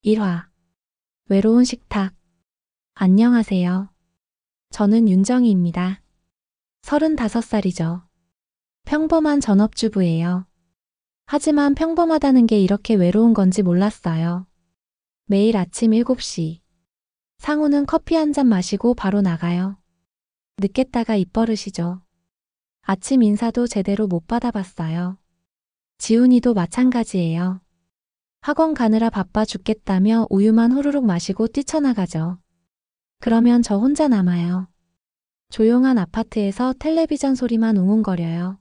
1화 외로운 식탁. 안녕하세요. 저는 윤정희입니다. 35살이죠. 평범한 전업주부예요. 하지만 평범하다는 게 이렇게 외로운 건지 몰랐어요. 매일 아침 7시. 상우는 커피 한 잔 마시고 바로 나가요. 늦겠다가 입버릇이죠. 아침 인사도 제대로 못 받아봤어요. 지훈이도 마찬가지예요. 학원 가느라 바빠 죽겠다며 우유만 후루룩 마시고 뛰쳐나가죠. 그러면 저 혼자 남아요. 조용한 아파트에서 텔레비전 소리만 웅웅거려요.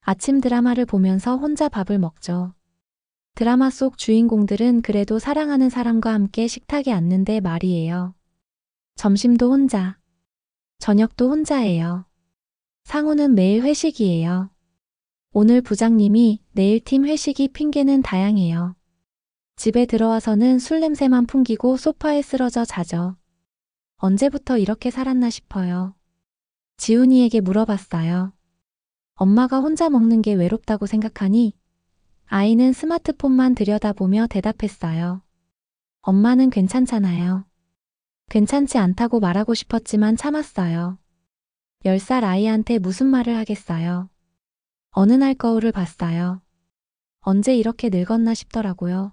아침 드라마를 보면서 혼자 밥을 먹죠. 드라마 속 주인공들은 그래도 사랑하는 사람과 함께 식탁에 앉는데 말이에요. 점심도 혼자, 저녁도 혼자예요. 상우는 매일 회식이에요. 오늘 부장님이, 내일 팀 회식이 핑계는 다양해요. 집에 들어와서는 술 냄새만 풍기고 소파에 쓰러져 자죠. 언제부터 이렇게 살았나 싶어요. 지훈이에게 물어봤어요. 엄마가 혼자 먹는 게 외롭다고 생각하니? 아이는 스마트폰만 들여다보며 대답했어요. 엄마는 괜찮잖아요. 괜찮지 않다고 말하고 싶었지만 참았어요. 10살 아이한테 무슨 말을 하겠어요. 어느 날 거울을 봤어요. 언제 이렇게 늙었나 싶더라고요.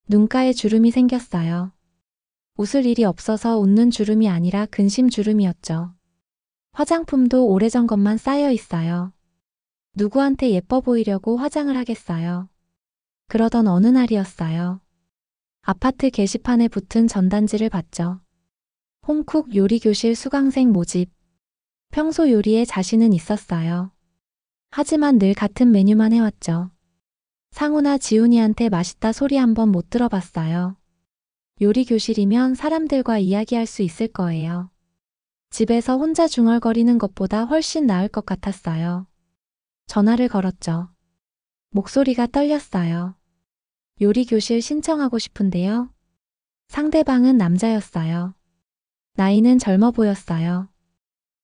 눈가에 주름이 생겼어요. 웃을 일이 없어서 웃는 주름이 아니라 근심 주름이었죠. 화장품도 오래전 것만 쌓여 있어요. 누구한테 예뻐 보이려고 화장을 하겠어요. 그러던 어느 날이었어요. 아파트 게시판에 붙은 전단지를 봤죠. 홈쿡 요리교실 수강생 모집. 평소 요리에 자신은 있었어요. 하지만 늘 같은 메뉴만 해왔죠. 상우나 지훈이한테 맛있다 소리 한번 못 들어봤어요. 요리 교실이면 사람들과 이야기할 수 있을 거예요. 집에서 혼자 중얼거리는 것보다 훨씬 나을 것 같았어요. 전화를 걸었죠. 목소리가 떨렸어요. 요리 교실 신청하고 싶은데요. 상대방은 남자였어요. 나이는 젊어 보였어요.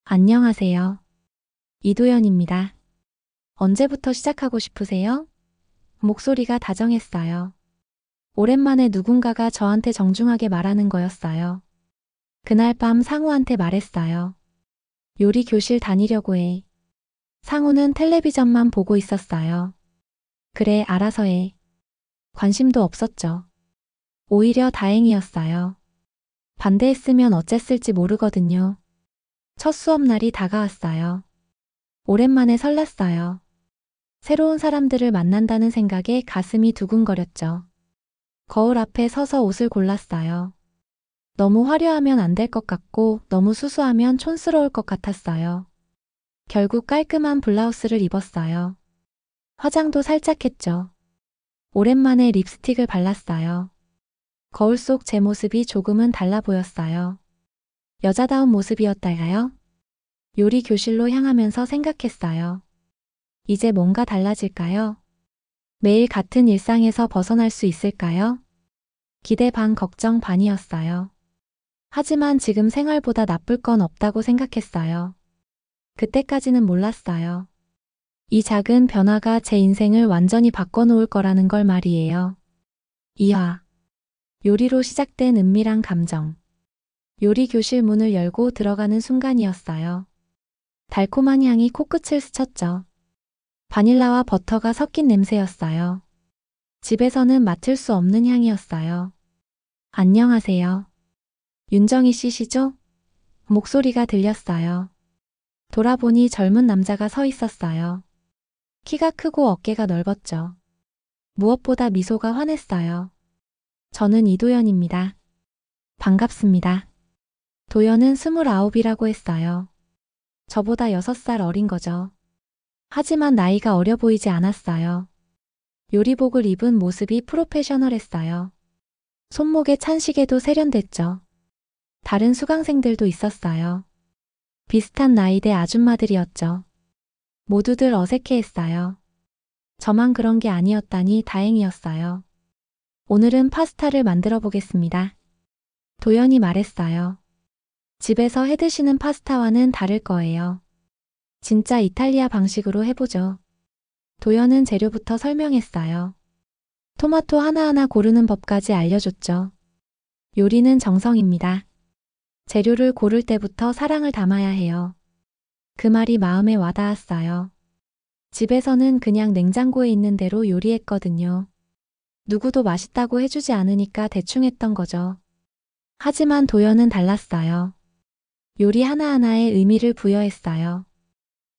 안녕하세요. 이도연입니다. 언제부터 시작하고 싶으세요? 목소리가 다정했어요. 오랜만에 누군가가 저한테 정중하게 말하는 거였어요. 그날 밤 상우한테 말했어요. 요리 교실 다니려고 해. 상우는 텔레비전만 보고 있었어요. 그래, 알아서 해. 관심도 없었죠. 오히려 다행이었어요. 반대했으면 어쨌을지 모르거든요. 첫 수업날이 다가왔어요. 오랜만에 설렜어요. 새로운 사람들을 만난다는 생각에 가슴이 두근거렸죠. 거울 앞에 서서 옷을 골랐어요. 너무 화려하면 안 될 것 같고 너무 수수하면 촌스러울 것 같았어요. 결국 깔끔한 블라우스를 입었어요. 화장도 살짝 했죠. 오랜만에 립스틱을 발랐어요. 거울 속 제 모습이 조금은 달라 보였어요. 여자다운 모습이었달까요? 요리 교실로 향하면서 생각했어요. 이제 뭔가 달라질까요? 매일 같은 일상에서 벗어날 수 있을까요? 기대 반 걱정 반이었어요. 하지만 지금 생활보다 나쁠 건 없다고 생각했어요. 그때까지는 몰랐어요. 이 작은 변화가 제 인생을 완전히 바꿔놓을 거라는 걸 말이에요. 2화 요리로 시작된 은밀한 감정. 요리 교실 문을 열고 들어가는 순간이었어요. 달콤한 향이 코끝을 스쳤죠. 바닐라와 버터가 섞인 냄새였어요. 집에서는 맡을 수 없는 향이었어요. 안녕하세요. 윤정희 씨시죠? 목소리가 들렸어요. 돌아보니 젊은 남자가 서 있었어요. 키가 크고 어깨가 넓었죠. 무엇보다 미소가 환했어요. 저는 이도연입니다. 반갑습니다. 도연은 29이라고 했어요. 저보다 6살 어린 거죠. 하지만 나이가 어려 보이지 않았어요. 요리복을 입은 모습이 프로페셔널했어요. 손목에 찬 시계도 세련됐죠. 다른 수강생들도 있었어요. 비슷한 나이대 아줌마들이었죠. 모두들 어색해했어요. 저만 그런 게 아니었다니 다행이었어요. 오늘은 파스타를 만들어 보겠습니다. 도연이 말했어요. 집에서 해드시는 파스타와는 다를 거예요. 진짜 이탈리아 방식으로 해보죠. 도연은 재료부터 설명했어요. 토마토 하나하나 고르는 법까지 알려줬죠. 요리는 정성입니다. 재료를 고를 때부터 사랑을 담아야 해요. 그 말이 마음에 와닿았어요. 집에서는 그냥 냉장고에 있는 대로 요리했거든요. 누구도 맛있다고 해주지 않으니까 대충 했던 거죠. 하지만 도연은 달랐어요. 요리 하나하나에 의미를 부여했어요.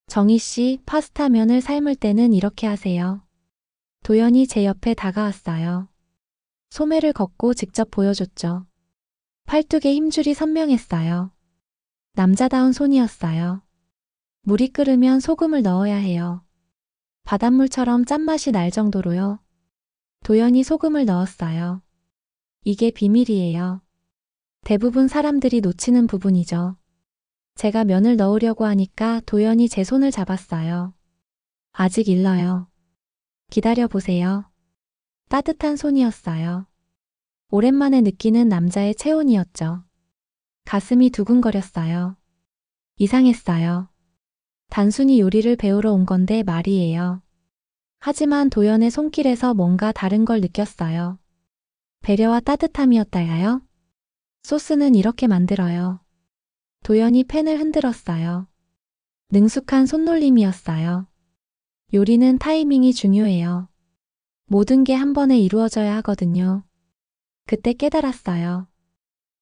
정희 씨, 파스타 면을 삶을 때는 이렇게 하세요. 도연이 제 옆에 다가왔어요. 소매를 걷고 직접 보여줬죠. 팔뚝의 힘줄이 선명했어요. 남자다운 손이었어요. 물이 끓으면 소금을 넣어야 해요. 바닷물처럼 짠맛이 날 정도로요. 도연이 소금을 넣었어요. 이게 비밀이에요. 대부분 사람들이 놓치는 부분이죠. 제가 면을 넣으려고 하니까 도연이 제 손을 잡았어요. 아직 일러요. 기다려보세요. 따뜻한 손이었어요. 오랜만에 느끼는 남자의 체온이었죠. 가슴이 두근거렸어요. 이상했어요. 단순히 요리를 배우러 온 건데 말이에요. 하지만 도연의 손길에서 뭔가 다른 걸 느꼈어요. 배려와 따뜻함이었달까요? 소스는 이렇게 만들어요. 도연이 팬을 흔들었어요. 능숙한 손놀림이었어요. 요리는 타이밍이 중요해요. 모든 게 한 번에 이루어져야 하거든요. 그때 깨달았어요.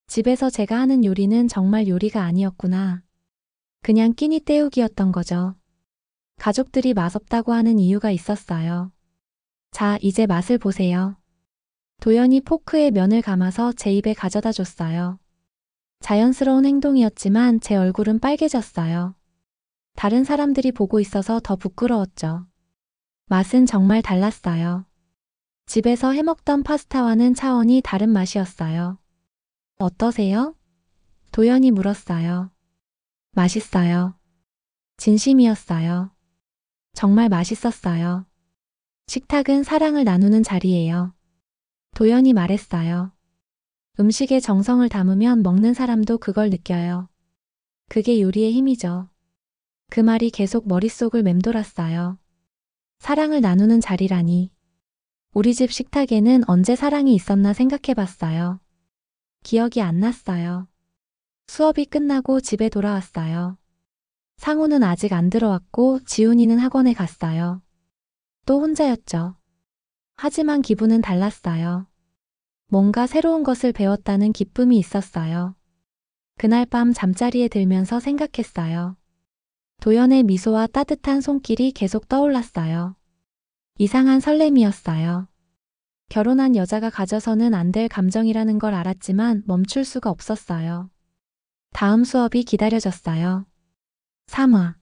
집에서 제가 하는 요리는 정말 요리가 아니었구나. 그냥 끼니 때우기였던 거죠. 가족들이 맛없다고 하는 이유가 있었어요. 자, 이제 맛을 보세요. 도연이 포크에 면을 감아서 제 입에 가져다 줬어요. 자연스러운 행동이었지만 제 얼굴은 빨개졌어요. 다른 사람들이 보고 있어서 더 부끄러웠죠. 맛은 정말 달랐어요. 집에서 해먹던 파스타와는 차원이 다른 맛이었어요. 어떠세요? 도연이 물었어요. 맛있어요. 진심이었어요. 정말 맛있었어요. 식탁은 사랑을 나누는 자리예요. 도연이 말했어요. 음식에 정성을 담으면 먹는 사람도 그걸 느껴요. 그게 요리의 힘이죠. 그 말이 계속 머릿속을 맴돌았어요. 사랑을 나누는 자리라니. 우리 집 식탁에는 언제 사랑이 있었나 생각해봤어요. 기억이 안 났어요. 수업이 끝나고 집에 돌아왔어요. 상우는 아직 안 들어왔고 지훈이는 학원에 갔어요. 또 혼자였죠. 하지만 기분은 달랐어요. 뭔가 새로운 것을 배웠다는 기쁨이 있었어요. 그날 밤 잠자리에 들면서 생각했어요. 도연의 미소와 따뜻한 손길이 계속 떠올랐어요. 이상한 설렘이었어요. 결혼한 여자가 가져서는 안 될 감정이라는 걸 알았지만 멈출 수가 없었어요. 다음 수업이 기다려졌어요. 3화.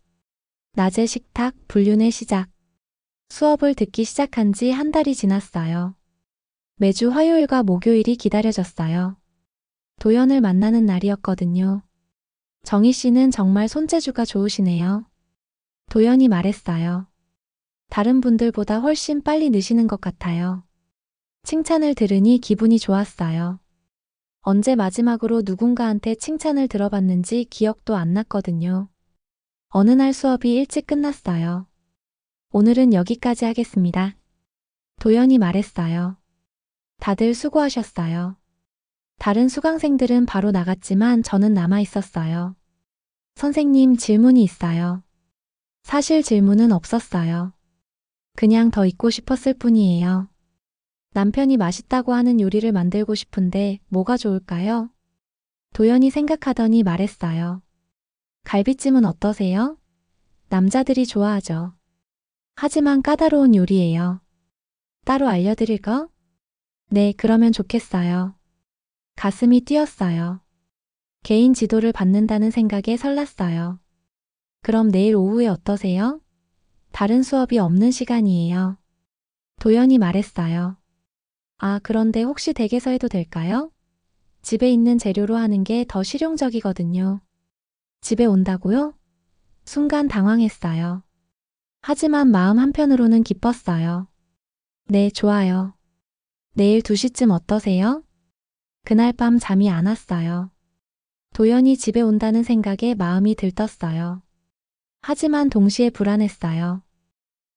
낮의 식탁, 불륜의 시작. 수업을 듣기 시작한 지 한 달이 지났어요. 매주 화요일과 목요일이 기다려졌어요. 도연을 만나는 날이었거든요. 정희 씨는 정말 손재주가 좋으시네요. 도연이 말했어요. 다른 분들보다 훨씬 빨리 느시는 것 같아요. 칭찬을 들으니 기분이 좋았어요. 언제 마지막으로 누군가한테 칭찬을 들어봤는지 기억도 안 났거든요. 어느 날 수업이 일찍 끝났어요. 오늘은 여기까지 하겠습니다. 도연이 말했어요. 다들 수고하셨어요. 다른 수강생들은 바로 나갔지만 저는 남아 있었어요. 선생님, 질문이 있어요. 사실 질문은 없었어요. 그냥 더 있고 싶었을 뿐이에요. 남편이 맛있다고 하는 요리를 만들고 싶은데 뭐가 좋을까요? 도연이 생각하더니 말했어요. 갈비찜은 어떠세요? 남자들이 좋아하죠. 하지만 까다로운 요리예요. 따로 알려드릴까? 네, 그러면 좋겠어요. 가슴이 뛰었어요. 개인 지도를 받는다는 생각에 설렜어요. 그럼 내일 오후에 어떠세요? 다른 수업이 없는 시간이에요. 도연이 말했어요. 아, 그런데 혹시 댁에서 해도 될까요? 집에 있는 재료로 하는 게 더 실용적이거든요. 집에 온다고요? 순간 당황했어요. 하지만 마음 한편으로는 기뻤어요. 네, 좋아요. 내일 2시쯤 어떠세요? 그날 밤 잠이 안 왔어요. 도연이 집에 온다는 생각에 마음이 들떴어요. 하지만 동시에 불안했어요.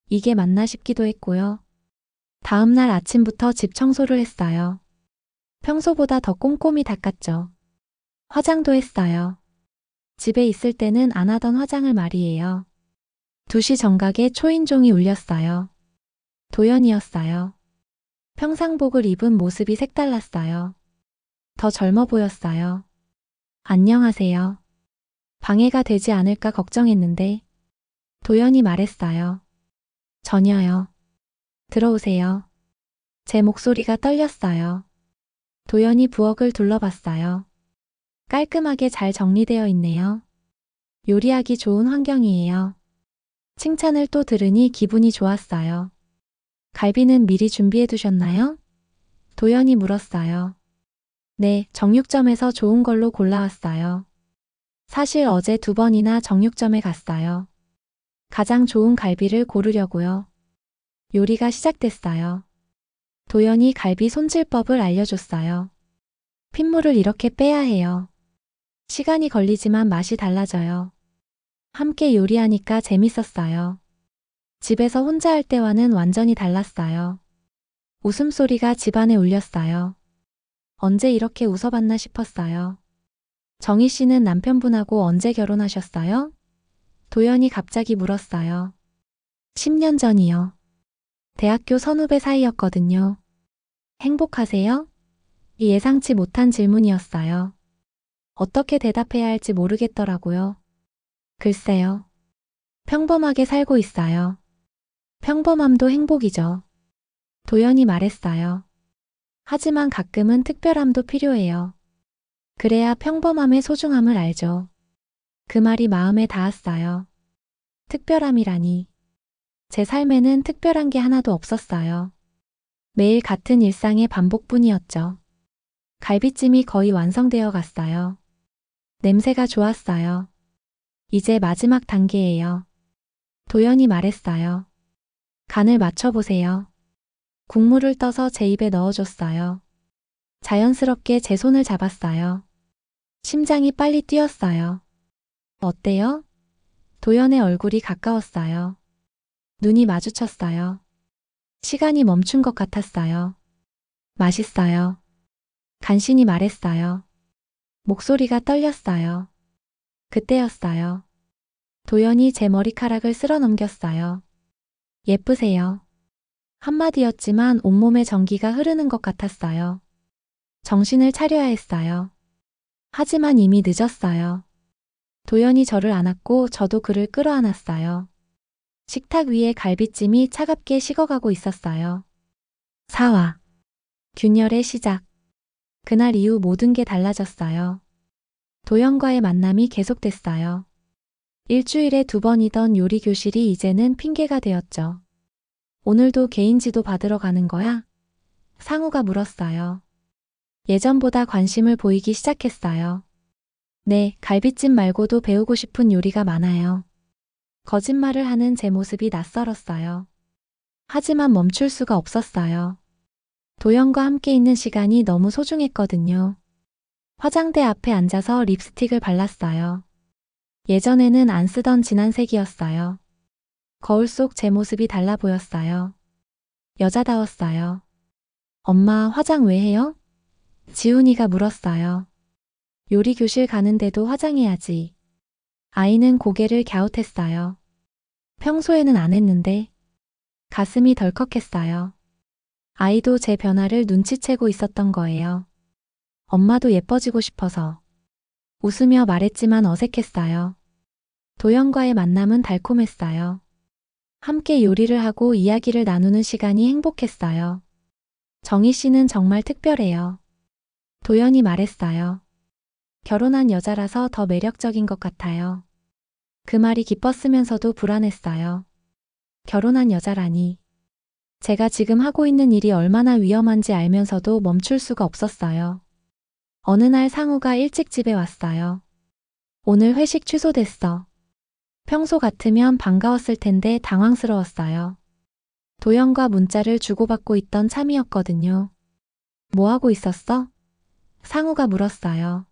이게 맞나 싶기도 했고요. 다음 날 아침부터 집 청소를 했어요. 평소보다 더 꼼꼼히 닦았죠. 화장도 했어요. 집에 있을 때는 안 하던 화장을 말이에요. 2시 정각에 초인종이 울렸어요. 도연이었어요. 평상복을 입은 모습이 색달랐어요. 더 젊어 보였어요. 안녕하세요. 방해가 되지 않을까 걱정했는데 도연이 말했어요. 전혀요. 들어오세요. 제 목소리가 떨렸어요. 도연이 부엌을 둘러봤어요. 깔끔하게 잘 정리되어 있네요. 요리하기 좋은 환경이에요. 칭찬을 또 들으니 기분이 좋았어요. 갈비는 미리 준비해 두셨나요? 도연이 물었어요. 네, 정육점에서 좋은 걸로 골라왔어요. 사실 어제 2번이나 정육점에 갔어요. 가장 좋은 갈비를 고르려고요. 요리가 시작됐어요. 도연이 갈비 손질법을 알려줬어요. 핏물을 이렇게 빼야 해요. 시간이 걸리지만 맛이 달라져요. 함께 요리하니까 재밌었어요. 집에서 혼자 할 때와는 완전히 달랐어요. 웃음소리가 집안에 울렸어요. 언제 이렇게 웃어봤나 싶었어요. 정희 씨는 남편분하고 언제 결혼하셨어요? 도연이 갑자기 물었어요. 10년 전이요. 대학교 선후배 사이였거든요. 행복하세요? 예상치 못한 질문이었어요. 어떻게 대답해야 할지 모르겠더라고요. 글쎄요. 평범하게 살고 있어요. 평범함도 행복이죠. 도연이 말했어요. 하지만 가끔은 특별함도 필요해요. 그래야 평범함의 소중함을 알죠. 그 말이 마음에 닿았어요. 특별함이라니. 제 삶에는 특별한 게 하나도 없었어요. 매일 같은 일상의 반복뿐이었죠. 갈비찜이 거의 완성되어 갔어요. 냄새가 좋았어요. 이제 마지막 단계예요. 도연이 말했어요. 간을 맞춰보세요. 국물을 떠서 제 입에 넣어줬어요. 자연스럽게 제 손을 잡았어요. 심장이 빨리 뛰었어요. 어때요? 도연의 얼굴이 가까웠어요. 눈이 마주쳤어요. 시간이 멈춘 것 같았어요. 맛있어요. 간신히 말했어요. 목소리가 떨렸어요. 그때였어요. 도연이 제 머리카락을 쓸어 넘겼어요. 예쁘세요. 한마디였지만 온몸에 전기가 흐르는 것 같았어요. 정신을 차려야 했어요. 하지만 이미 늦었어요. 도연이 저를 안았고 저도 그를 끌어안았어요. 식탁 위에 갈비찜이 차갑게 식어가고 있었어요. 사화. 균열의 시작. 그날 이후 모든 게 달라졌어요. 도연과의 만남이 계속됐어요. 일주일에 2번이던 요리 교실이 이제는 핑계가 되었죠. 오늘도 개인 지도 받으러 가는 거야? 상우가 물었어요. 예전보다 관심을 보이기 시작했어요. 네, 갈비찜 말고도 배우고 싶은 요리가 많아요. 거짓말을 하는 제 모습이 낯설었어요. 하지만 멈출 수가 없었어요. 도연과 함께 있는 시간이 너무 소중했거든요. 화장대 앞에 앉아서 립스틱을 발랐어요. 예전에는 안 쓰던 진한 색이었어요. 거울 속 제 모습이 달라 보였어요. 여자다웠어요. 엄마 화장 왜 해요? 지훈이가 물었어요. 요리 교실 가는데도 화장해야지. 아이는 고개를 갸웃했어요. 평소에는 안 했는데. 가슴이 덜컥했어요. 아이도 제 변화를 눈치채고 있었던 거예요. 엄마도 예뻐지고 싶어서. 웃으며 말했지만 어색했어요. 도연과의 만남은 달콤했어요. 함께 요리를 하고 이야기를 나누는 시간이 행복했어요. 정희 씨는 정말 특별해요. 도연이 말했어요. 결혼한 여자라서 더 매력적인 것 같아요. 그 말이 기뻤으면서도 불안했어요. 결혼한 여자라니. 제가 지금 하고 있는 일이 얼마나 위험한지 알면서도 멈출 수가 없었어요. 어느 날 상우가 일찍 집에 왔어요. 오늘 회식 취소됐어. 평소 같으면 반가웠을 텐데 당황스러웠어요. 도연과 문자를 주고받고 있던 참이었거든요. 뭐 하고 있었어? 상우가 물었어요.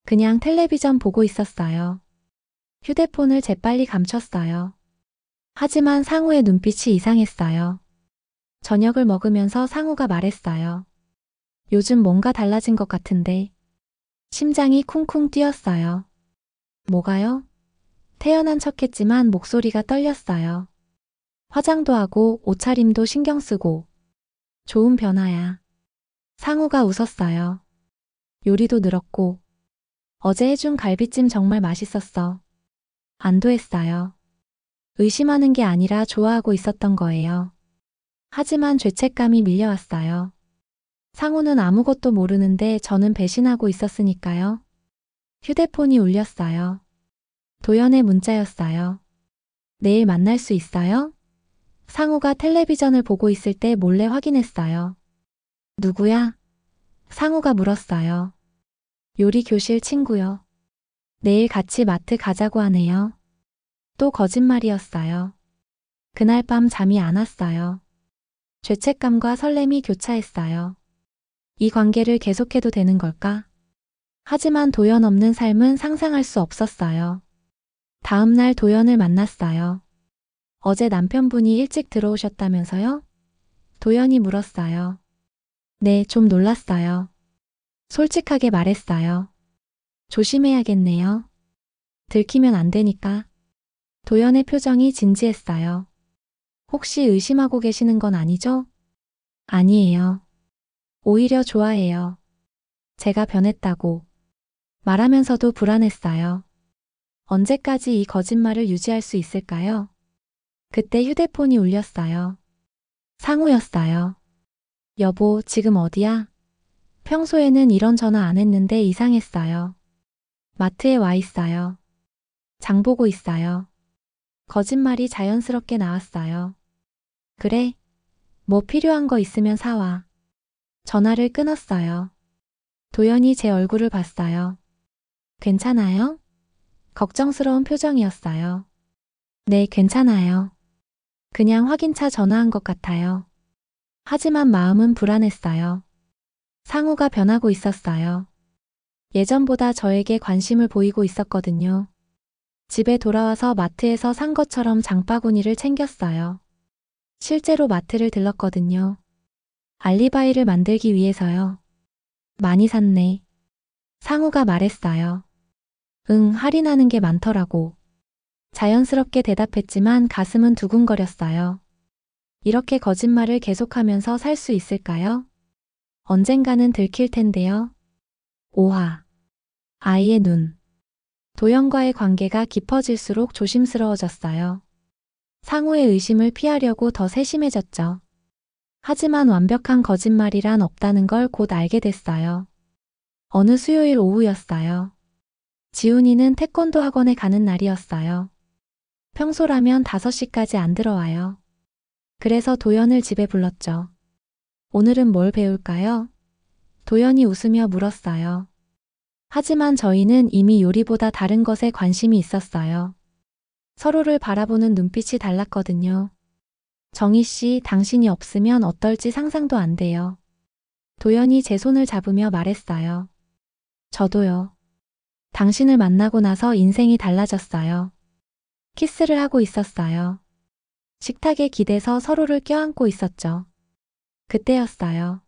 그냥 텔레비전 보고 있었어요. 휴대폰을 재빨리 감췄어요. 하지만 상우의 눈빛이 이상했어요. 저녁을 먹으면서 상우가 말했어요. 요즘 뭔가 달라진 것 같은데. 심장이 쿵쿵 뛰었어요. 뭐가요? 태연한 척했지만 목소리가 떨렸어요. 화장도 하고 옷차림도 신경 쓰고. 좋은 변화야. 상우가 웃었어요. 요리도 늘었고. 어제 해준 갈비찜 정말 맛있었어. 안도했어요. 의심하는 게 아니라 좋아하고 있었던 거예요. 하지만 죄책감이 밀려왔어요. 상우는 아무것도 모르는데 저는 배신하고 있었으니까요. 휴대폰이 울렸어요. 도연의 문자였어요. 내일 만날 수 있어요? 상우가 텔레비전을 보고 있을 때 몰래 확인했어요. 누구야? 상우가 물었어요. 요리 교실 친구요. 내일 같이 마트 가자고 하네요. 또 거짓말이었어요. 그날 밤 잠이 안 왔어요. 죄책감과 설렘이 교차했어요. 이 관계를 계속해도 되는 걸까? 하지만 도연 없는 삶은 상상할 수 없었어요. 다음 날 도연을 만났어요. 어제 남편분이 일찍 들어오셨다면서요? 도연이 물었어요. 네, 좀 놀랐어요. 솔직하게 말했어요. 조심해야겠네요. 들키면 안 되니까. 도연의 표정이 진지했어요. 혹시 의심하고 계시는 건 아니죠? 아니에요. 오히려 좋아해요. 제가 변했다고. 말하면서도 불안했어요. 언제까지 이 거짓말을 유지할 수 있을까요? 그때 휴대폰이 울렸어요. 상우였어요. 여보, 지금 어디야? 평소에는 이런 전화 안 했는데 이상했어요. 마트에 와 있어요. 장 보고 있어요. 거짓말이 자연스럽게 나왔어요. 그래? 뭐 필요한 거 있으면 사와. 전화를 끊었어요. 도연이 제 얼굴을 봤어요. 괜찮아요? 걱정스러운 표정이었어요. 네, 괜찮아요. 그냥 확인차 전화한 것 같아요. 하지만 마음은 불안했어요. 상우가 변하고 있었어요. 예전보다 저에게 관심을 보이고 있었거든요. 집에 돌아와서 마트에서 산 것처럼 장바구니를 챙겼어요. 실제로 마트를 들렀거든요. 알리바이를 만들기 위해서요. 많이 샀네. 상우가 말했어요. 응, 할인하는 게 많더라고. 자연스럽게 대답했지만 가슴은 두근거렸어요. 이렇게 거짓말을 계속하면서 살 수 있을까요? 언젠가는 들킬 텐데요. 오하. 아이의 눈. 도연과의 관계가 깊어질수록 조심스러워졌어요. 상우의 의심을 피하려고 더 세심해졌죠. 하지만 완벽한 거짓말이란 없다는 걸 곧 알게 됐어요. 어느 수요일 오후였어요. 지훈이는 태권도 학원에 가는 날이었어요. 평소라면 5시까지 안 들어와요. 그래서 도연을 집에 불렀죠. 오늘은 뭘 배울까요? 도연이 웃으며 물었어요. 하지만 저희는 이미 요리보다 다른 것에 관심이 있었어요. 서로를 바라보는 눈빛이 달랐거든요. 정희 씨, 당신이 없으면 어떨지 상상도 안 돼요. 도연이 제 손을 잡으며 말했어요. 저도요. 당신을 만나고 나서 인생이 달라졌어요. 키스를 하고 있었어요. 식탁에 기대서 서로를 껴안고 있었죠. 그때였어요.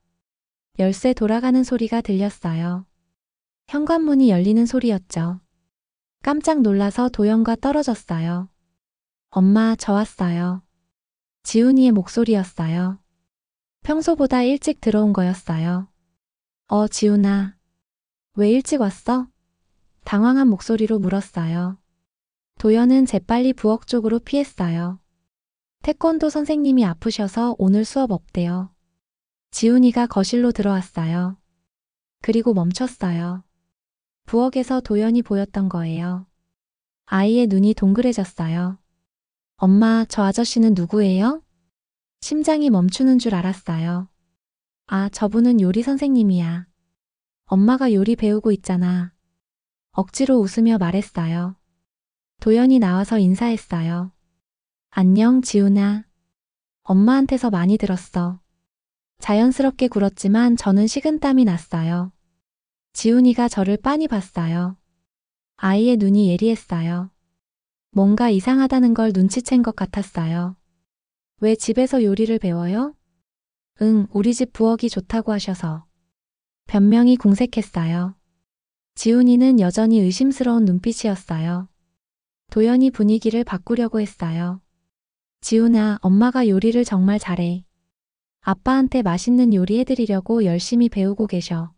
열쇠 돌아가는 소리가 들렸어요. 현관문이 열리는 소리였죠. 깜짝 놀라서 도연과 떨어졌어요. 엄마, 저 왔어요. 지훈이의 목소리였어요. 평소보다 일찍 들어온 거였어요. 지훈아. 왜 일찍 왔어? 당황한 목소리로 물었어요. 도연은 재빨리 부엌 쪽으로 피했어요. 태권도 선생님이 아프셔서 오늘 수업 없대요. 지훈이가 거실로 들어왔어요. 그리고 멈췄어요. 부엌에서 도연이 보였던 거예요. 아이의 눈이 동그래졌어요. 엄마, 저 아저씨는 누구예요? 심장이 멈추는 줄 알았어요. 아, 저분은 요리 선생님이야. 엄마가 요리 배우고 있잖아. 억지로 웃으며 말했어요. 도연이 나와서 인사했어요. 안녕, 지훈아. 엄마한테서 많이 들었어. 자연스럽게 굴었지만 저는 식은땀이 났어요. 지훈이가 저를 빤히 봤어요. 아이의 눈이 예리했어요. 뭔가 이상하다는 걸 눈치챈 것 같았어요. 왜 집에서 요리를 배워요? 응, 우리 집 부엌이 좋다고 하셔서. 변명이 궁색했어요. 지훈이는 여전히 의심스러운 눈빛이었어요. 도연이 분위기를 바꾸려고 했어요. 지훈아, 엄마가 요리를 정말 잘해. 아빠한테 맛있는 요리 해드리려고 열심히 배우고 계셔.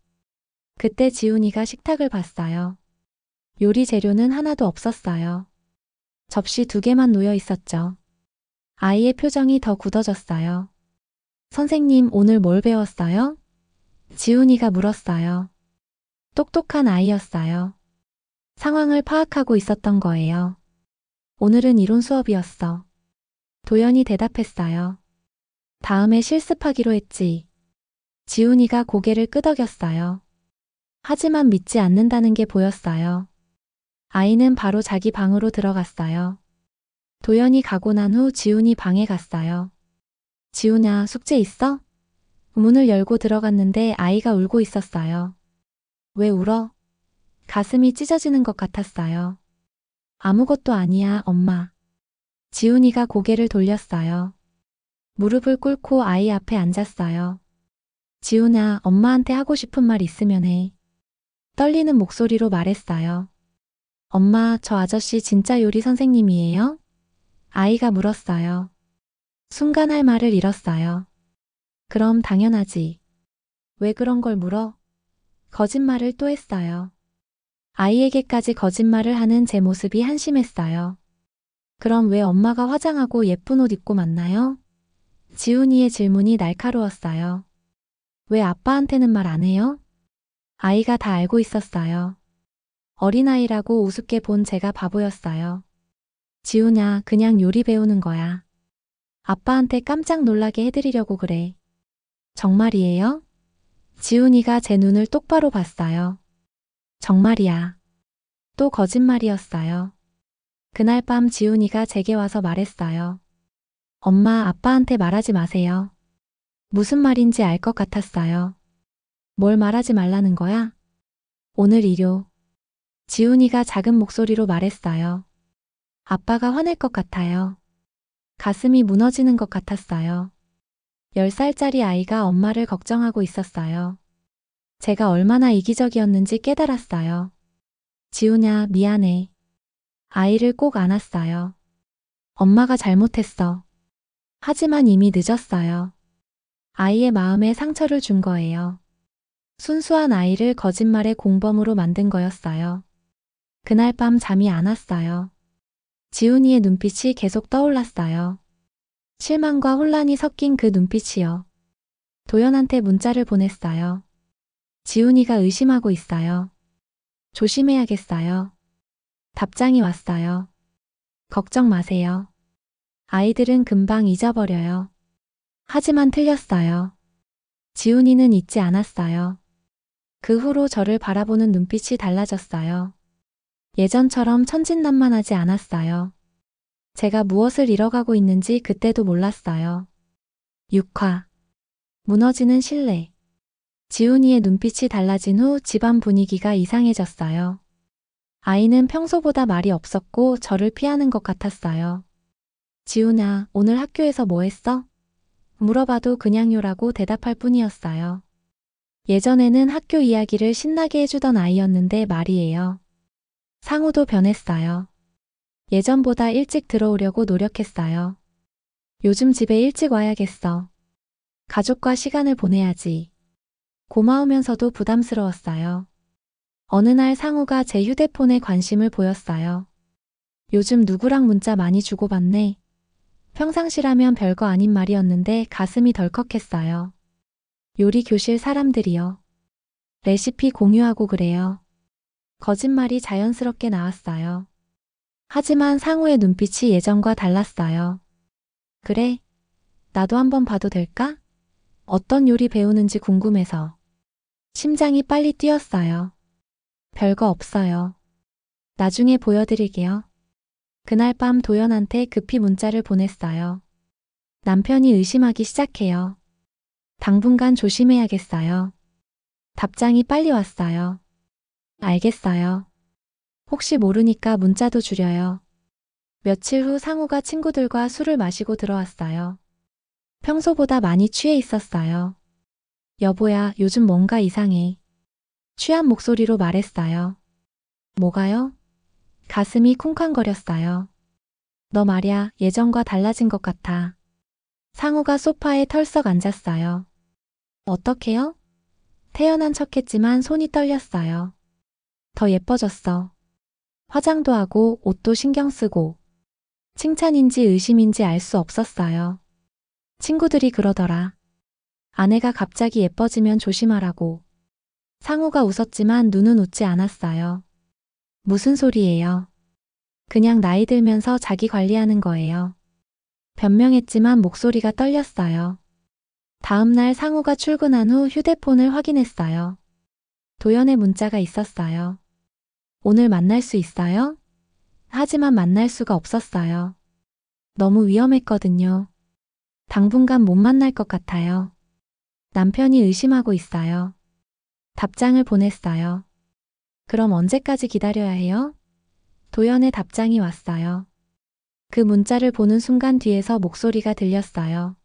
그때 지훈이가 식탁을 봤어요. 요리 재료는 하나도 없었어요. 접시 2개만 놓여 있었죠. 아이의 표정이 더 굳어졌어요. 선생님, 오늘 뭘 배웠어요? 지훈이가 물었어요. 똑똑한 아이였어요. 상황을 파악하고 있었던 거예요. 오늘은 이론 수업이었어. 도연이 대답했어요. 다음에 실습하기로 했지. 지훈이가 고개를 끄덕였어요. 하지만 믿지 않는다는 게 보였어요. 아이는 바로 자기 방으로 들어갔어요. 도연이 가고 난 후 지훈이 방에 갔어요. 지훈아, 숙제 있어? 문을 열고 들어갔는데 아이가 울고 있었어요. 왜 울어? 가슴이 찢어지는 것 같았어요. 아무것도 아니야, 엄마. 지훈이가 고개를 돌렸어요. 무릎을 꿇고 아이 앞에 앉았어요. 지훈아, 엄마한테 하고 싶은 말 있으면 해. 떨리는 목소리로 말했어요. 엄마, 저 아저씨 진짜 요리 선생님이에요? 아이가 물었어요. 순간 할 말을 잃었어요. 그럼 당연하지. 왜 그런 걸 물어? 거짓말을 또 했어요. 아이에게까지 거짓말을 하는 제 모습이 한심했어요. 그럼 왜 엄마가 화장하고 예쁜 옷 입고 만나요? 지훈이의 질문이 날카로웠어요. 왜 아빠한테는 말 안 해요? 아이가 다 알고 있었어요. 어린아이라고 우습게 본 제가 바보였어요. 지훈아, 그냥 요리 배우는 거야. 아빠한테 깜짝 놀라게 해드리려고 그래. 정말이에요? 지훈이가 제 눈을 똑바로 봤어요. 정말이야. 또 거짓말이었어요. 그날 밤 지훈이가 제게 와서 말했어요. 엄마, 아빠한테 말하지 마세요. 무슨 말인지 알 것 같았어요. 뭘 말하지 말라는 거야? 오늘 일요. 지훈이가 작은 목소리로 말했어요. 아빠가 화낼 것 같아요. 가슴이 무너지는 것 같았어요. 10살짜리 아이가 엄마를 걱정하고 있었어요. 제가 얼마나 이기적이었는지 깨달았어요. 지훈아, 미안해. 아이를 꼭 안았어요. 엄마가 잘못했어. 하지만 이미 늦었어요. 아이의 마음에 상처를 준 거예요. 순수한 아이를 거짓말의 공범으로 만든 거였어요. 그날 밤 잠이 안 왔어요. 지훈이의 눈빛이 계속 떠올랐어요. 실망과 혼란이 섞인 그 눈빛이요. 도연한테 문자를 보냈어요. 지훈이가 의심하고 있어요. 조심해야겠어요. 답장이 왔어요. 걱정 마세요. 아이들은 금방 잊어버려요. 하지만 틀렸어요. 지훈이는 잊지 않았어요. 그 후로 저를 바라보는 눈빛이 달라졌어요. 예전처럼 천진난만하지 않았어요. 제가 무엇을 잃어가고 있는지 그때도 몰랐어요. 6화. 무너지는 신뢰. 지훈이의 눈빛이 달라진 후 집안 분위기가 이상해졌어요. 아이는 평소보다 말이 없었고 저를 피하는 것 같았어요. 지훈아, 오늘 학교에서 뭐 했어? 물어봐도 그냥요라고 대답할 뿐이었어요. 예전에는 학교 이야기를 신나게 해주던 아이였는데 말이에요. 상우도 변했어요. 예전보다 일찍 들어오려고 노력했어요. 요즘 집에 일찍 와야겠어. 가족과 시간을 보내야지. 고마우면서도 부담스러웠어요. 어느 날 상우가 제 휴대폰에 관심을 보였어요. 요즘 누구랑 문자 많이 주고받네. 평상시라면 별거 아닌 말이었는데 가슴이 덜컥했어요. 요리 교실 사람들이요. 레시피 공유하고 그래요. 거짓말이 자연스럽게 나왔어요. 하지만 상우의 눈빛이 예전과 달랐어요. 그래? 나도 한번 봐도 될까? 어떤 요리 배우는지 궁금해서. 심장이 빨리 뛰었어요. 별거 없어요. 나중에 보여드릴게요. 그날 밤 도연한테 급히 문자를 보냈어요. 남편이 의심하기 시작해요. 당분간 조심해야겠어요. 답장이 빨리 왔어요. 알겠어요. 혹시 모르니까 문자도 줄여요. 며칠 후 상우가 친구들과 술을 마시고 들어왔어요. 평소보다 많이 취해 있었어요. 여보야, 요즘 뭔가 이상해. 취한 목소리로 말했어요. 뭐가요? 가슴이 쿵쾅거렸어요. 너 말야, 예전과 달라진 것 같아. 상우가 소파에 털썩 앉았어요. 어떡해요? 태연한 척했지만 손이 떨렸어요. 더 예뻐졌어. 화장도 하고 옷도 신경 쓰고. 칭찬인지 의심인지 알 수 없었어요. 친구들이 그러더라. 아내가 갑자기 예뻐지면 조심하라고. 상우가 웃었지만 눈은 웃지 않았어요. 무슨 소리예요? 그냥 나이 들면서 자기 관리하는 거예요. 변명했지만 목소리가 떨렸어요. 다음 날 상우가 출근한 후 휴대폰을 확인했어요. 도연의 문자가 있었어요. 오늘 만날 수 있어요? 하지만 만날 수가 없었어요. 너무 위험했거든요. 당분간 못 만날 것 같아요. 남편이 의심하고 있어요. 답장을 보냈어요. 그럼 언제까지 기다려야 해요? 도연의 답장이 왔어요. 그 문자를 보는 순간 뒤에서 목소리가 들렸어요.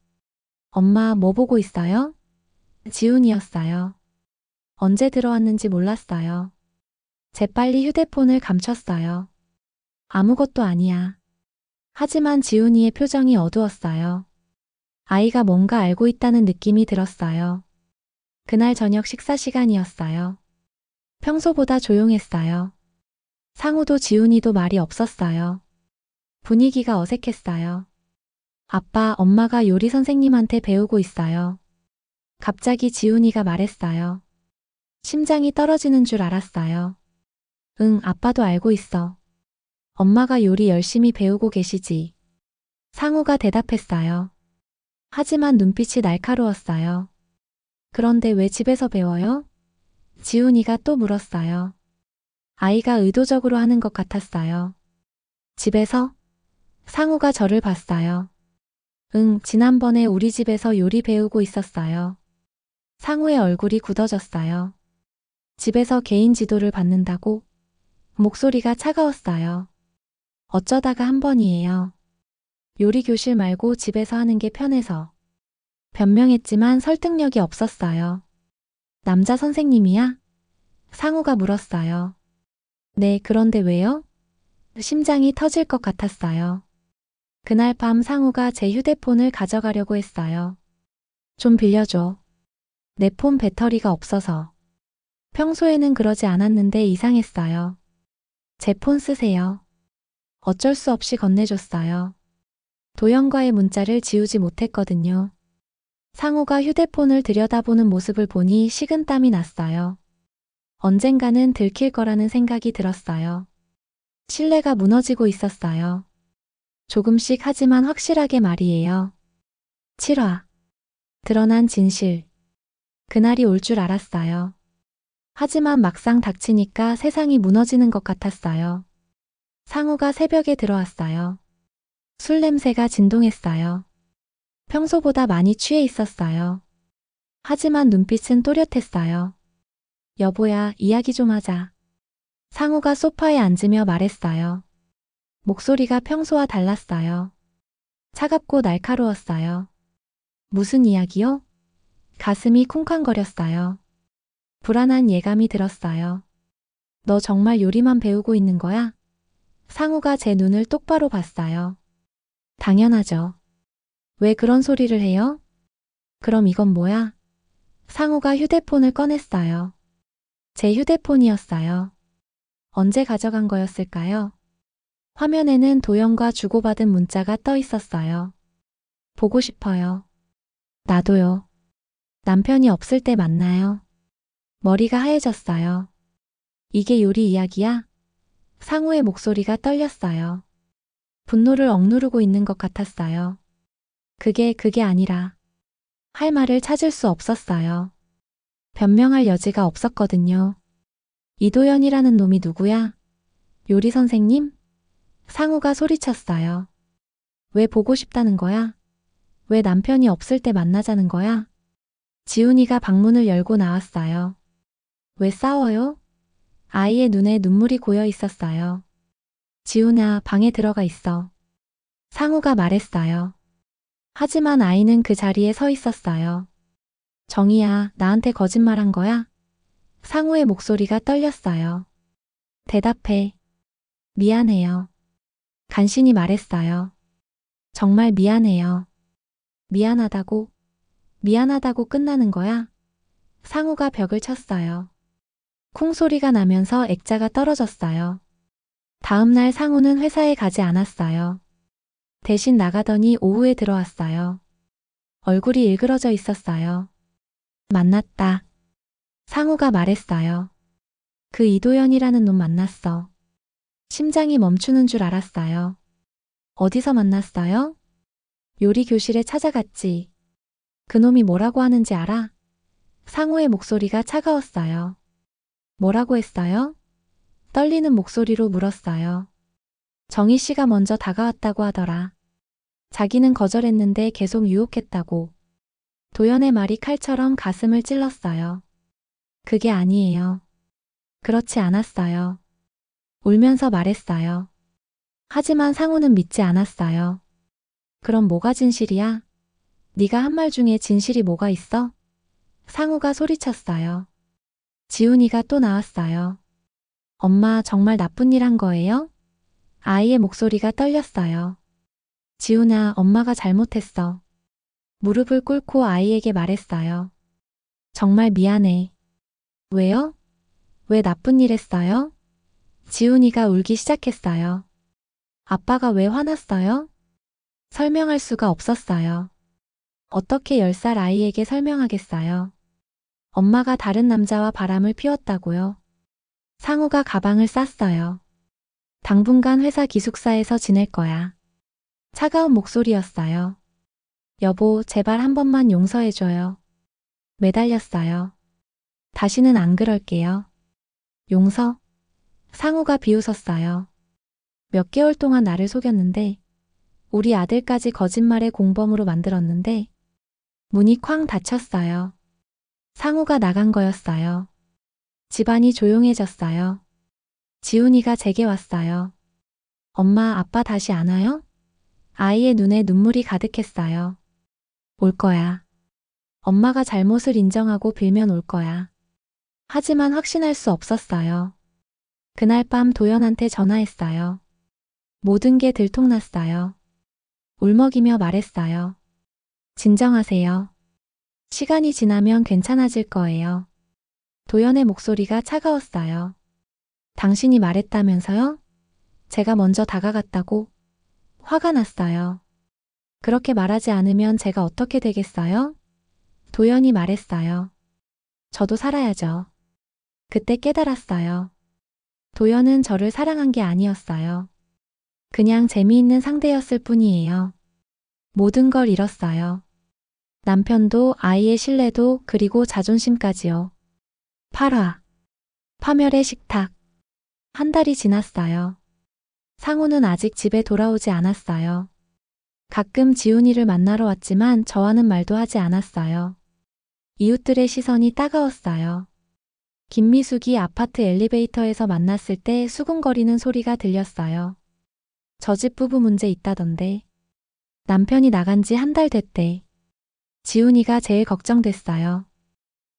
엄마, 뭐 보고 있어요? 지훈이었어요. 언제 들어왔는지 몰랐어요. 재빨리 휴대폰을 감췄어요. 아무것도 아니야. 하지만 지훈이의 표정이 어두웠어요. 아이가 뭔가 알고 있다는 느낌이 들었어요. 그날 저녁 식사 시간이었어요. 평소보다 조용했어요. 상우도 지훈이도 말이 없었어요. 분위기가 어색했어요. 아빠, 엄마가 요리 선생님한테 배우고 있어요. 갑자기 지훈이가 말했어요. 심장이 떨어지는 줄 알았어요. 응, 아빠도 알고 있어. 엄마가 요리 열심히 배우고 계시지. 상우가 대답했어요. 하지만 눈빛이 날카로웠어요. 그런데 왜 집에서 배워요? 지훈이가 또 물었어요. 아이가 의도적으로 하는 것 같았어요. 집에서? 상우가 저를 봤어요. 응, 지난번에 우리 집에서 요리 배우고 있었어요. 상우의 얼굴이 굳어졌어요. 집에서 개인 지도를 받는다고? 목소리가 차가웠어요. 어쩌다가 한 번이에요. 요리 교실 말고 집에서 하는 게 편해서. 변명했지만 설득력이 없었어요. 남자 선생님이야? 상우가 물었어요. 네, 그런데 왜요? 심장이 터질 것 같았어요. 그날 밤 상우가 제 휴대폰을 가져가려고 했어요. 좀 빌려줘. 내 폰 배터리가 없어서. 평소에는 그러지 않았는데 이상했어요. 제 폰 쓰세요. 어쩔 수 없이 건네줬어요. 도연과의 문자를 지우지 못했거든요. 상우가 휴대폰을 들여다보는 모습을 보니 식은땀이 났어요. 언젠가는 들킬 거라는 생각이 들었어요. 신뢰가 무너지고 있었어요. 조금씩 하지만 확실하게 말이에요. 7화. 드러난 진실. 그날이 올 줄 알았어요. 하지만 막상 닥치니까 세상이 무너지는 것 같았어요. 상우가 새벽에 들어왔어요. 술 냄새가 진동했어요. 평소보다 많이 취해 있었어요. 하지만 눈빛은 또렷했어요. 여보야, 이야기 좀 하자. 상우가 소파에 앉으며 말했어요. 목소리가 평소와 달랐어요. 차갑고 날카로웠어요. 무슨 이야기요? 가슴이 쿵쾅거렸어요. 불안한 예감이 들었어요. 너 정말 요리만 배우고 있는 거야? 상우가 제 눈을 똑바로 봤어요. 당연하죠. 왜 그런 소리를 해요? 그럼 이건 뭐야? 상우가 휴대폰을 꺼냈어요. 제 휴대폰이었어요. 언제 가져간 거였을까요? 화면에는 도연과 주고받은 문자가 떠 있었어요. 보고 싶어요. 나도요. 남편이 없을 때 만나요. 머리가 하얘졌어요. 이게 요리 이야기야? 상우의 목소리가 떨렸어요. 분노를 억누르고 있는 것 같았어요. 그게 아니라. 할 말을 찾을 수 없었어요. 변명할 여지가 없었거든요. 이도연이라는 놈이 누구야? 요리 선생님? 상우가 소리쳤어요. 왜 보고 싶다는 거야? 왜 남편이 없을 때 만나자는 거야? 지훈이가 방문을 열고 나왔어요. 왜 싸워요? 아이의 눈에 눈물이 고여 있었어요. 지훈아, 방에 들어가 있어. 상우가 말했어요. 하지만 아이는 그 자리에 서 있었어요. 정희야, 나한테 거짓말한 거야? 상우의 목소리가 떨렸어요. 대답해. 미안해요. 간신히 말했어요. 정말 미안해요. 미안하다고? 미안하다고 끝나는 거야? 상우가 벽을 쳤어요. 쿵 소리가 나면서 액자가 떨어졌어요. 다음 날 상우는 회사에 가지 않았어요. 대신 나가더니 오후에 들어왔어요. 얼굴이 일그러져 있었어요. 만났다. 상우가 말했어요. 그 이도현이라는 놈 만났어. 심장이 멈추는 줄 알았어요. 어디서 만났어요? 요리 교실에 찾아갔지. 그놈이 뭐라고 하는지 알아? 상우의 목소리가 차가웠어요. 뭐라고 했어요? 떨리는 목소리로 물었어요. 정희 씨가 먼저 다가왔다고 하더라. 자기는 거절했는데 계속 유혹했다고. 도연의 말이 칼처럼 가슴을 찔렀어요. 그게 아니에요. 그렇지 않았어요. 울면서 말했어요. 하지만 상우는 믿지 않았어요. 그럼 뭐가 진실이야? 네가 한 말 중에 진실이 뭐가 있어? 상우가 소리쳤어요. 지훈이가 또 나왔어요. 엄마 정말 나쁜 일 한 거예요? 아이의 목소리가 떨렸어요. 지훈아, 엄마가 잘못했어. 무릎을 꿇고 아이에게 말했어요. 정말 미안해. 왜요? 왜 나쁜 일 했어요? 지훈이가 울기 시작했어요. 아빠가 왜 화났어요? 설명할 수가 없었어요. 어떻게 10살 아이에게 설명하겠어요? 엄마가 다른 남자와 바람을 피웠다고요. 상우가 가방을 쌌어요. 당분간 회사 기숙사에서 지낼 거야. 차가운 목소리였어요. 여보, 제발 한 번만 용서해줘요. 매달렸어요. 다시는 안 그럴게요. 용서? 상우가 비웃었어요. 몇 개월 동안 나를 속였는데, 우리 아들까지 거짓말의 공범으로 만들었는데, 문이 쾅 닫혔어요. 상우가 나간 거였어요. 집안이 조용해졌어요. 지훈이가 제게 왔어요. 엄마, 아빠 다시 안 와요? 아이의 눈에 눈물이 가득했어요. 올 거야. 엄마가 잘못을 인정하고 빌면 올 거야. 하지만 확신할 수 없었어요. 그날 밤 도연한테 전화했어요. 모든 게 들통났어요. 울먹이며 말했어요. 진정하세요. 시간이 지나면 괜찮아질 거예요. 도연의 목소리가 차가웠어요. 당신이 말했다면서요? 제가 먼저 다가갔다고? 화가 났어요. 그렇게 말하지 않으면 제가 어떻게 되겠어요? 도연이 말했어요. 저도 살아야죠. 그때 깨달았어요. 도연은 저를 사랑한 게 아니었어요. 그냥 재미있는 상대였을 뿐이에요. 모든 걸 잃었어요. 남편도, 아이의 신뢰도, 그리고 자존심까지요. 8화. 파멸의 식탁. 한 달이 지났어요. 상우는 아직 집에 돌아오지 않았어요. 가끔 지훈이를 만나러 왔지만 저와는 말도 하지 않았어요. 이웃들의 시선이 따가웠어요. 김미숙이 아파트 엘리베이터에서 만났을 때 수군거리는 소리가 들렸어요. 저 집 부부 문제 있다던데. 남편이 나간 지 한 달 됐대. 지훈이가 제일 걱정됐어요.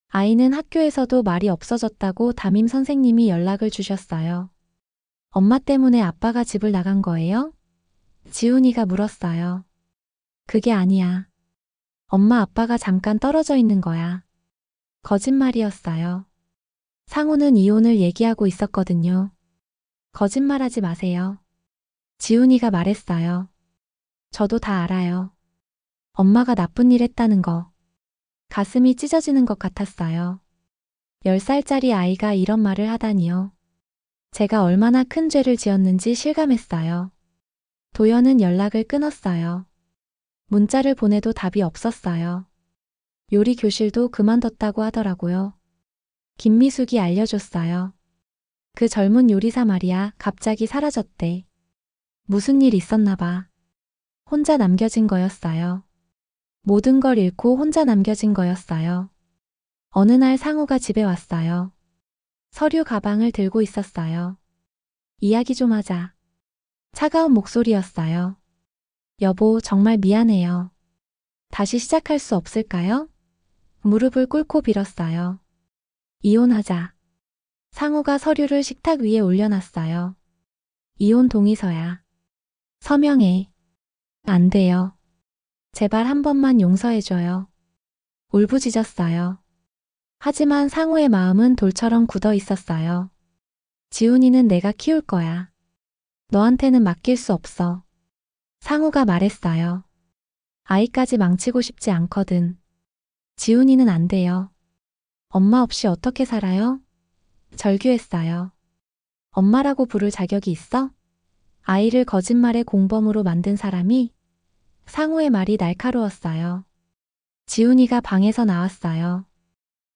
아이는 학교에서도 말이 없어졌다고 담임 선생님이 연락을 주셨어요. 엄마 때문에 아빠가 집을 나간 거예요? 지훈이가 물었어요. 그게 아니야. 엄마 아빠가 잠깐 떨어져 있는 거야. 거짓말이었어요. 상우는 이혼을 얘기하고 있었거든요. 거짓말하지 마세요. 지훈이가 말했어요. 저도 다 알아요. 엄마가 나쁜 일 했다는 거. 가슴이 찢어지는 것 같았어요. 10살짜리 아이가 이런 말을 하다니요. 제가 얼마나 큰 죄를 지었는지 실감했어요. 도연은 연락을 끊었어요. 문자를 보내도 답이 없었어요. 요리 교실도 그만뒀다고 하더라고요. 김미숙이 알려줬어요. 그 젊은 요리사 말이야, 갑자기 사라졌대. 무슨 일 있었나 봐. 혼자 남겨진 거였어요. 모든 걸 잃고 혼자 남겨진 거였어요. 어느 날 상우가 집에 왔어요. 서류 가방을 들고 있었어요. 이야기 좀 하자. 차가운 목소리였어요. 여보, 정말 미안해요. 다시 시작할 수 없을까요? 무릎을 꿇고 빌었어요. 이혼하자. 상우가 서류를 식탁 위에 올려놨어요. 이혼 동의서야. 서명해. 안 돼요. 제발 한 번만 용서해줘요. 울부짖었어요. 하지만 상우의 마음은 돌처럼 굳어 있었어요. 지훈이는 내가 키울 거야. 너한테는 맡길 수 없어. 상우가 말했어요. 아이까지 망치고 싶지 않거든. 지훈이는 안 돼요. 엄마 없이 어떻게 살아요? 절규했어요. 엄마라고 부를 자격이 있어? 아이를 거짓말의 공범으로 만든 사람이? 상우의 말이 날카로웠어요. 지훈이가 방에서 나왔어요.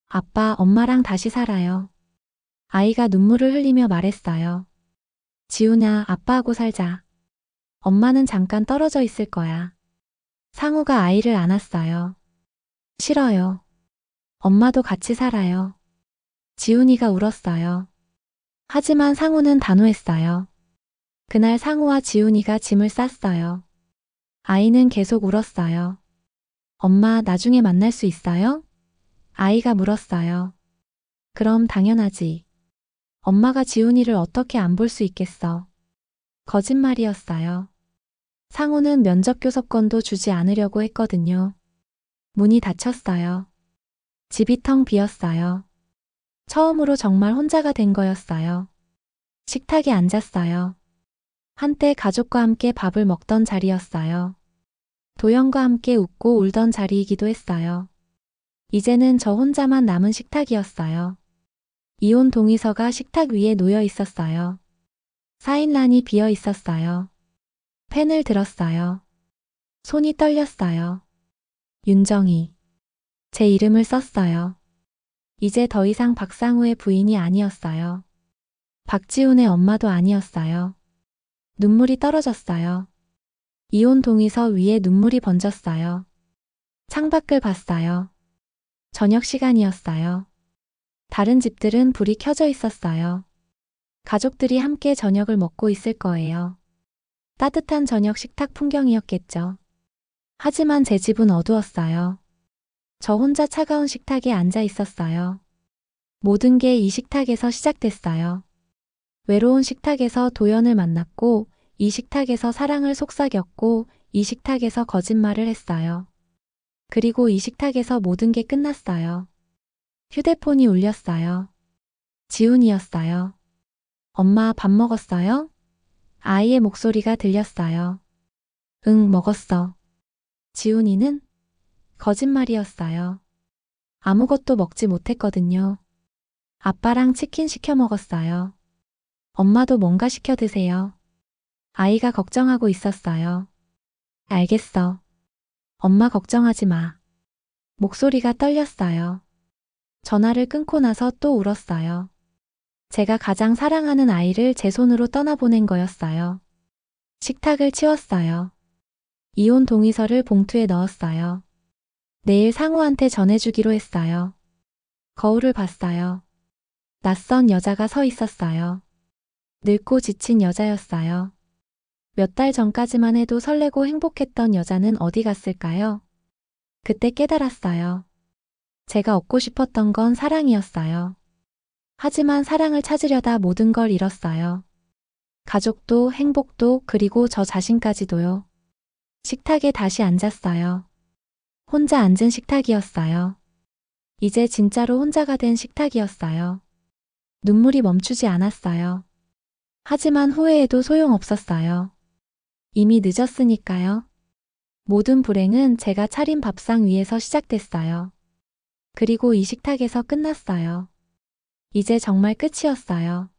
아빠, 엄마랑 다시 살아요. 아이가 눈물을 흘리며 말했어요. 지훈아, 아빠하고 살자. 엄마는 잠깐 떨어져 있을 거야. 상우가 아이를 안았어요. 싫어요. 엄마도 같이 살아요. 지훈이가 울었어요. 하지만 상우는 단호했어요. 그날 상우와 지훈이가 짐을 쌌어요. 아이는 계속 울었어요. 엄마, 나중에 만날 수 있어요? 아이가 물었어요. 그럼 당연하지. 엄마가 지훈이를 어떻게 안 볼 수 있겠어. 거짓말이었어요. 상우는 면접 교섭권도 주지 않으려고 했거든요. 문이 닫혔어요. 집이 텅 비었어요. 처음으로 정말 혼자가 된 거였어요. 식탁에 앉았어요. 한때 가족과 함께 밥을 먹던 자리였어요. 도영과 함께 웃고 울던 자리이기도 했어요. 이제는 저 혼자만 남은 식탁이었어요. 이혼 동의서가 식탁 위에 놓여 있었어요. 사인란이 비어 있었어요. 펜을 들었어요. 손이 떨렸어요. 윤정희. 제 이름을 썼어요. 이제 더 이상 박상우의 부인이 아니었어요. 박지훈의 엄마도 아니었어요. 눈물이 떨어졌어요. 이혼 동의서 위에 눈물이 번졌어요. 창밖을 봤어요. 저녁 시간이었어요. 다른 집들은 불이 켜져 있었어요. 가족들이 함께 저녁을 먹고 있을 거예요. 따뜻한 저녁 식탁 풍경이었겠죠. 하지만 제 집은 어두웠어요. 저 혼자 차가운 식탁에 앉아 있었어요. 모든 게 이 식탁에서 시작됐어요. 외로운 식탁에서 도연을 만났고, 이 식탁에서 사랑을 속삭였고, 이 식탁에서 거짓말을 했어요. 그리고 이 식탁에서 모든 게 끝났어요. 휴대폰이 울렸어요. 지훈이었어요. 엄마, 밥 먹었어요? 아이의 목소리가 들렸어요. 응, 먹었어. 지훈이는? 거짓말이었어요. 아무것도 먹지 못했거든요. 아빠랑 치킨 시켜 먹었어요. 엄마도 뭔가 시켜 드세요. 아이가 걱정하고 있었어요. 알겠어. 엄마 걱정하지 마. 목소리가 떨렸어요. 전화를 끊고 나서 또 울었어요. 제가 가장 사랑하는 아이를 제 손으로 떠나보낸 거였어요. 식탁을 치웠어요. 이혼 동의서를 봉투에 넣었어요. 내일 상우한테 전해주기로 했어요. 거울을 봤어요. 낯선 여자가 서 있었어요. 늙고 지친 여자였어요. 몇 달 전까지만 해도 설레고 행복했던 여자는 어디 갔을까요? 그때 깨달았어요. 제가 얻고 싶었던 건 사랑이었어요. 하지만 사랑을 찾으려다 모든 걸 잃었어요. 가족도 행복도 그리고 저 자신까지도요. 식탁에 다시 앉았어요. 혼자 앉은 식탁이었어요. 이제 진짜로 혼자가 된 식탁이었어요. 눈물이 멈추지 않았어요. 하지만 후회해도 소용없었어요. 이미 늦었으니까요. 모든 불행은 제가 차린 밥상 위에서 시작됐어요. 그리고 이 식탁에서 끝났어요. 이제 정말 끝이었어요.